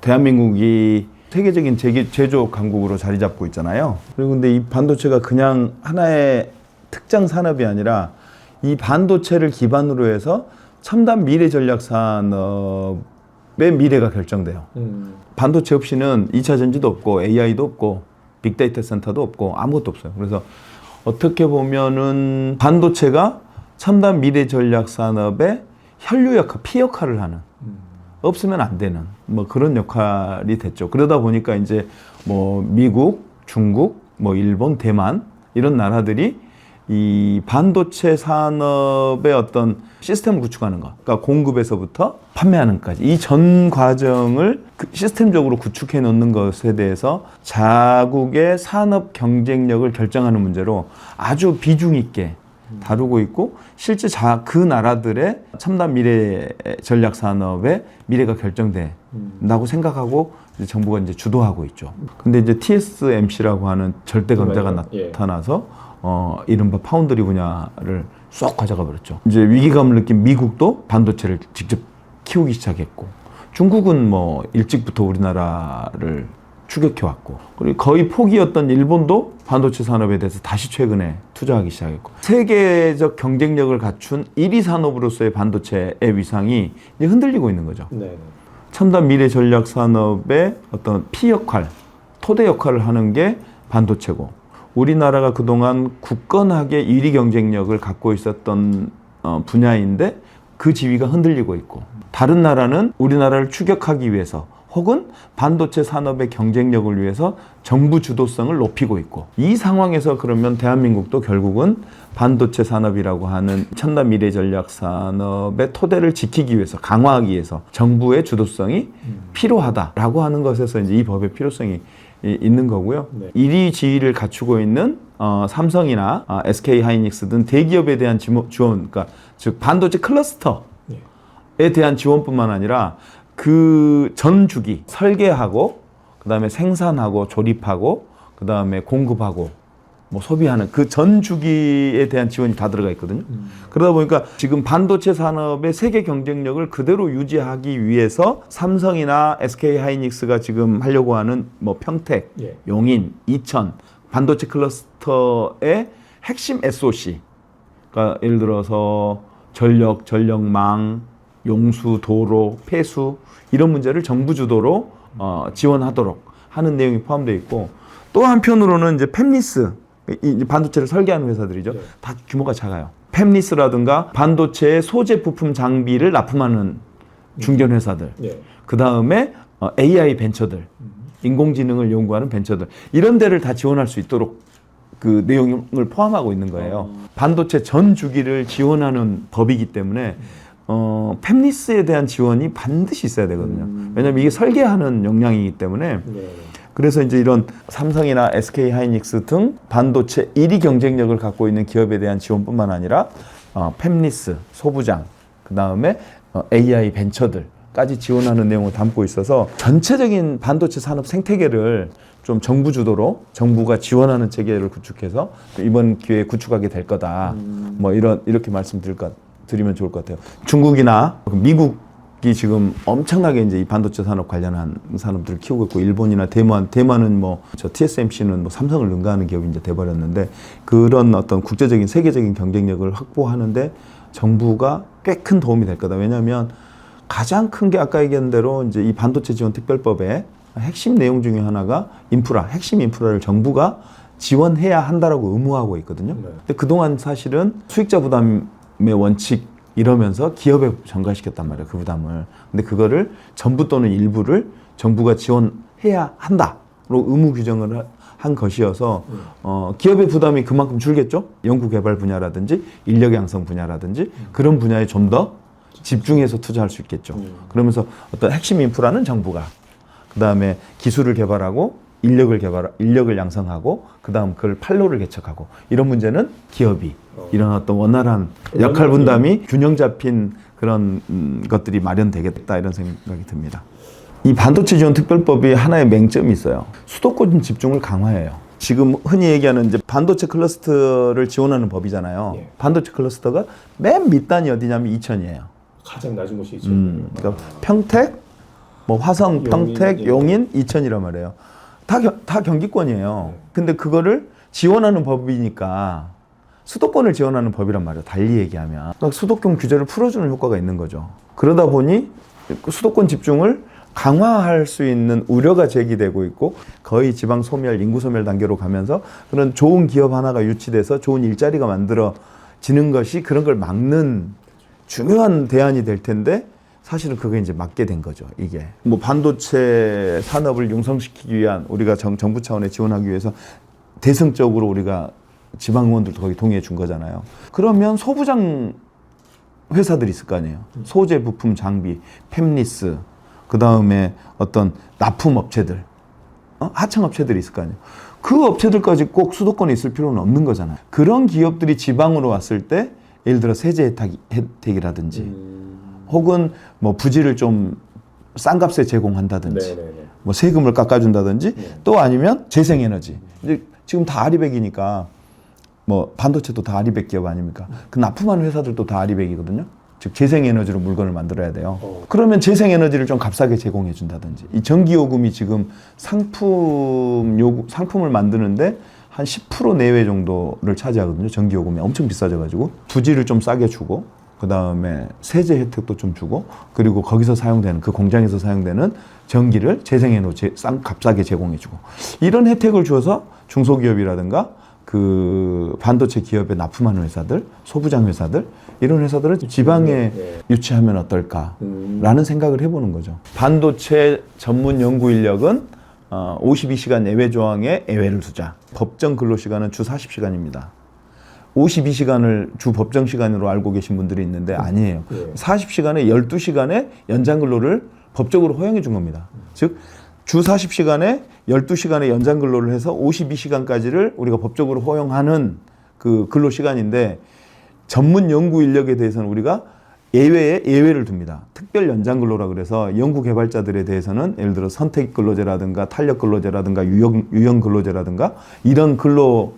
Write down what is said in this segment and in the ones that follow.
대한민국이 세계적인 제조 강국으로 자리 잡고 있잖아요. 그리고 근데 이 반도체가 그냥 하나의 특정 산업이 아니라 이 반도체를 기반으로 해서 첨단 미래 전략 산업의 미래가 결정돼요. 반도체 없이는 2차 전지도 없고 AI도 없고 빅데이터 센터도 없고 아무것도 없어요. 그래서 어떻게 보면은 반도체가 첨단 미래 전략 산업의 혈류 역할, 피 역할을 하는, 없으면 안 되는 뭐 그런 역할이 됐죠. 그러다 보니까 이제 뭐 미국, 중국, 뭐 일본, 대만 이런 나라들이 이 반도체 산업의 어떤 시스템을 구축하는 것, 그러니까 공급에서부터 판매하는까지 이 전 과정을 시스템적으로 구축해 놓는 것에 대해서 자국의 산업 경쟁력을 결정하는 문제로 아주 비중 있게 다루고 있고, 실제 그 나라들의 첨단 미래 전략 산업의 미래가 결정된다고 생각하고 이제 정부가 이제 주도하고 있죠. 근데 이제 TSMC라고 하는 절대 강자가 나타나서 이른바 파운드리 분야를 쏙 가져가 버렸죠. 이제 위기감을 느낀 미국도 반도체를 직접 키우기 시작했고, 중국은 뭐 일찍부터 우리나라를 추격해왔고, 그리고 거의 포기였던 일본도 반도체 산업에 대해서 다시 최근에 투자하기 시작했고, 세계적 경쟁력을 갖춘 1위 산업으로서의 반도체의 위상이 이제 흔들리고 있는 거죠. 네. 첨단 미래 전략 산업의 어떤 피 역할, 토대 역할을 하는 게 반도체고, 우리나라가 그동안 굳건하게 1위 경쟁력을 갖고 있었던 분야인데 그 지위가 흔들리고 있고, 다른 나라는 우리나라를 추격하기 위해서 혹은 반도체 산업의 경쟁력을 위해서 정부 주도성을 높이고 있고, 이 상황에서 그러면 대한민국도 결국은 반도체 산업이라고 하는 첨단 미래 전략 산업의 토대를 지키기 위해서, 강화하기 위해서 정부의 주도성이 필요하다라고 하는 것에서 이제 이 법의 필요성이 있는 거고요. 네. 1위 지위를 갖추고 있는 삼성이나 SK 하이닉스 등 대기업에 대한 지원, 그러니까 즉 반도체 클러스터에 대한 지원뿐만 아니라 그 전 주기 설계하고, 그 다음에 생산하고 조립하고, 그 다음에 공급하고 뭐 소비하는 그 전 주기에 대한 지원이 다 들어가 있거든요. 그러다 보니까 지금 반도체 산업의 세계 경쟁력을 그대로 유지하기 위해서 삼성이나 SK 하이닉스가 지금 하려고 하는 뭐 평택, 용인, 이천 반도체 클러스터의 핵심 SOC, 그러니까 예를 들어서 전력, 전력망, 용수, 도로, 폐수 이런 문제를 정부 주도로 지원하도록 하는 내용이 포함되어 있고, 또 한편으로는 이제 팹리스, 이 반도체를 설계하는 회사들이죠. 네. 다 규모가 작아요. 팹리스라든가 반도체의 소재 부품 장비를 납품하는 중견 회사들, 그 다음에 AI 벤처들, 인공지능을 연구하는 벤처들, 이런 데를 다 지원할 수 있도록 그 내용을 포함하고 있는 거예요. 반도체 전 주기를 지원하는 법이기 때문에 팹리스에 대한 지원이 반드시 있어야 되거든요. 왜냐하면 이게 설계하는 역량이기 때문에. 그래서 이제 이런 삼성이나 SK 하이닉스 등 반도체 1위 경쟁력을 갖고 있는 기업에 대한 지원뿐만 아니라 팹리스, 소부장, 그 다음에 AI 벤처들까지 지원하는 내용을 담고 있어서 전체적인 반도체 산업 생태계를 좀 정부 주도로 정부가 지원하는 체계를 구축해서 이번 기회에 구축하게 될 거다. 뭐 이렇게 말씀드리면 좋을 것 같아요. 중국이나 미국이 지금 엄청나게 이제 이 반도체 산업 관련한 산업들을 키우고 있고, 일본이나 대만은 뭐 TSMC는 뭐 삼성을 능가하는 기업이 이제 돼버렸는데, 그런 어떤 국제적인 세계적인 경쟁력을 확보하는데 정부가 꽤 큰 도움이 될 거다. 왜냐하면 가장 큰 게 아까 얘기한 대로 이제 이 반도체 지원 특별법의 핵심 내용 중에 하나가 핵심 인프라를 정부가 지원해야 한다라고 의무하고 있거든요. 근데 그동안 사실은 수익자 부담의 원칙 이러면서 기업에 전가시켰단 말이에요, 그 부담을. 근데 그거를 전부 또는 일부를 정부가 지원해야 한다로 의무 규정을 한 것이어서 기업의 부담이 그만큼 줄겠죠. 연구개발 분야라든지 인력 양성 분야라든지 그런 분야에 좀 더 집중해서 투자할 수 있겠죠. 그러면서 어떤 핵심 인프라는 정부가, 그 다음에 기술을 개발하고 인력을 양성하고, 그 다음 그걸 판로를 개척하고, 이런 문제는 기업이 이런 어떤 원활한 역할 분담이 균형 잡힌 그런 것들이 마련되겠다, 이런 생각이 듭니다. 이 반도체 지원 특별법이 하나의 맹점이 있어요. 수도권 집중을 강화해요. 지금 흔히 얘기하는 이제 반도체 클러스터를 지원하는 법이잖아요. 반도체 클러스터가 맨 밑단이 어디냐면 이천이에요. 가장 낮은 곳이 이천. 그러니까 평택, 뭐 화성, 평택, 예. 용인, 이천이란 말이에요. 다 경기권이에요. 근데 그거를 지원하는 법이니까 수도권을 지원하는 법이란 말이에요. 달리 얘기하면. 그러니까 수도권 규제를 풀어주는 효과가 있는 거죠. 그러다 보니 수도권 집중을 강화할 수 있는 우려가 제기되고 있고 거의 지방 소멸, 인구 소멸 단계로 가면서 그런 좋은 기업 하나가 유치돼서 좋은 일자리가 만들어지는 것이 그런 걸 막는 중요한 대안이 될 텐데 사실은 그게 이제 막게 된 거죠. 이게 뭐 반도체 산업을 융성시키기 위한 우리가 정부 차원에 지원하기 위해서 대승적으로 우리가 지방 의원들도 거기 동의해 준 거잖아요. 그러면 소부장 회사들이 있을 거 아니에요. 소재, 부품, 장비, 팹리스, 그 다음에 어떤 납품 업체들, 하청 업체들이 있을 거 아니에요. 그 업체들까지 꼭 수도권에 있을 필요는 없는 거잖아요. 그런 기업들이 지방으로 왔을 때 예를 들어 세제 혜택이라든지 혹은 뭐 부지를 좀 싼 값에 제공한다든지 뭐 세금을 깎아준다든지 또 아니면 재생에너지. 이제 지금 다 아리백이니까 뭐 반도체도 다 아리백 기업 아닙니까? 그 납품하는 회사들도 다 아리백이거든요. 즉 재생에너지로 물건을 만들어야 돼요. 그러면 재생에너지를 좀 값싸게 제공해 준다든지. 이 전기요금이 지금 상품을 만드는데 한 10% 내외 정도를 차지하거든요. 전기요금이 엄청 비싸져가지고 부지를 좀 싸게 주고 그 다음에 세제 혜택도 좀 주고 그리고 거기서 사용되는 그 공장에서 사용되는 전기를 재생에너지 값싸게 제공해주고 이런 혜택을 주어서 중소기업이라든가 그 반도체 기업에 납품하는 회사들, 소부장 회사들 이런 회사들은 지방에 유치하면 어떨까라는 생각을 해보는 거죠. 반도체 전문 연구 인력은 52시간 예외 조항에 예외를 두자. 법정 근로시간은 주 40시간입니다. 52시간을 주 법정 시간으로 알고 계신 분들이 있는데 아니에요. 40시간에 12시간의 연장 근로를 법적으로 허용해 준 겁니다. 즉 주 40시간에 12시간의 연장 근로를 해서 52시간까지를 우리가 법적으로 허용하는 그 근로 시간인데 전문 연구 인력에 대해서는 우리가 예외에 예외를 둡니다. 특별 연장 근로라 그래서 연구 개발자들에 대해서는 예를 들어 선택 근로제라든가 탄력 근로제라든가 유형 근로제라든가 이런 근로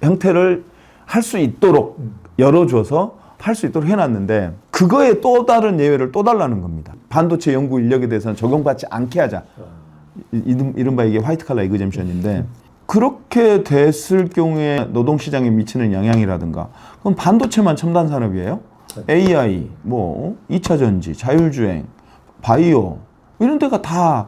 형태를 할 수 있도록 열어줘서 할 수 있도록 해놨는데 그거에 또 다른 예외를 또 달라는 겁니다. 반도체 연구 인력에 대해서는 적용받지 않게 하자. 이른바 이게 화이트 칼라 이그젬션인데 그렇게 됐을 경우에 노동시장에 미치는 영향이라든가 그럼 반도체만 첨단 산업이에요? AI, 뭐 2차 전지, 자율주행, 바이오 이런 데가 다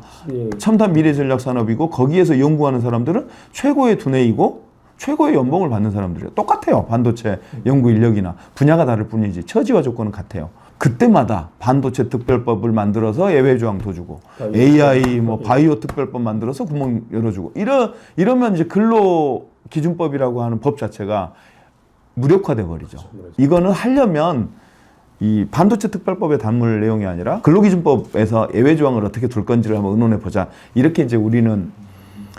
첨단 미래 전략 산업이고 거기에서 연구하는 사람들은 최고의 두뇌이고 최고의 연봉을 받는 사람들이에요. 똑같아요. 반도체 연구 인력이나 분야가 다를 뿐이지 처지와 조건은 같아요. 그때마다 반도체 특별법을 만들어서 예외 조항도 주고 AI 뭐 바이오 특별법 만들어서 구멍 열어주고 이러면 이제 근로기준법이라고 하는 법 자체가 무력화돼 버리죠. 이거는 하려면 이 반도체 특별법에 담을 내용이 아니라 근로기준법에서 예외 조항을 어떻게 둘 건지를 한번 의논해 보자. 이렇게 이제 우리는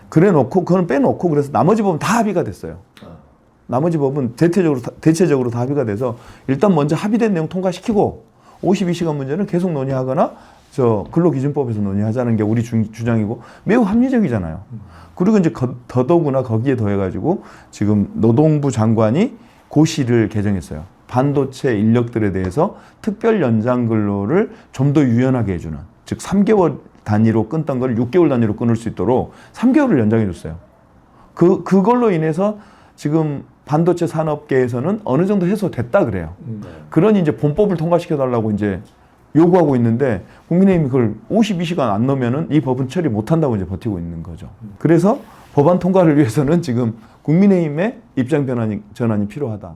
그래 놓고 그건 빼놓고 그래서 나머지 법은 다 합의가 됐어요. 나머지 법은 대체적으로 다 합의가 돼서 일단 먼저 합의된 내용 통과시키고 52시간 문제는 계속 논의하거나 저 근로기준법에서 논의하자는 게 우리 주장이고 매우 합리적이잖아요. 그리고 이제 더더구나 거기에 더해가지고 지금 노동부 장관이 고시를 개정했어요. 반도체 인력들에 대해서 특별 연장 근로를 좀 더 유연하게 해주는 즉 3개월 단위로 끊던 걸 6개월 단위로 끊을 수 있도록 3개월을 연장해 줬어요. 그걸로 인해서 지금 반도체 산업계에서는 어느 정도 해소됐다 그래요. 그러니 이제 본법을 통과시켜 달라고 이제 요구하고 있는데 국민의힘이 그걸 52시간 안 넣으면은 이 법은 처리 못 한다고 이제 버티고 있는 거죠. 그래서 법안 통과를 위해서는 지금 국민의힘의 입장 전환이 필요하다.